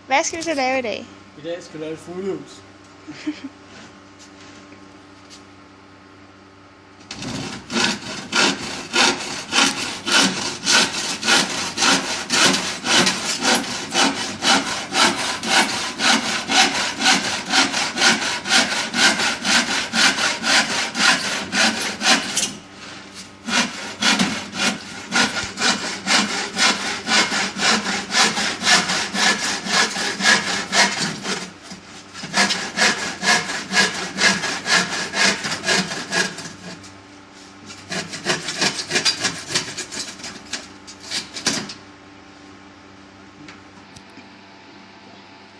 Hvad skal vi så lave i dag? I dag skal vi lave et fuglehus.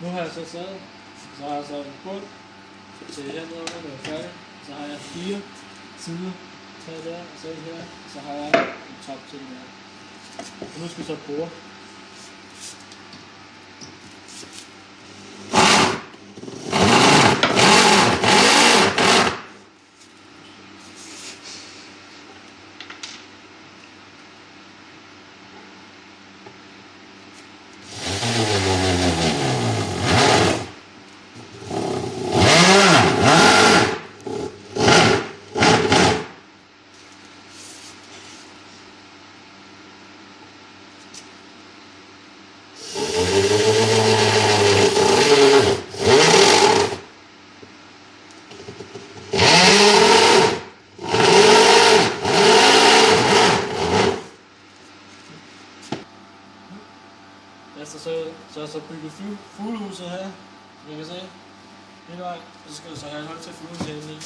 Nu har jeg så taget, så har jeg så en bund til hernede under, når jeg er færdig. Så har jeg 4 sider, 3 der, og så her, så har jeg en top til den her. Og nu skal vi så bore. Så er så bygget fuglehuset her, som jeg kan se. Hele vejen, og så skal du så have et hul til fuglen til inde i.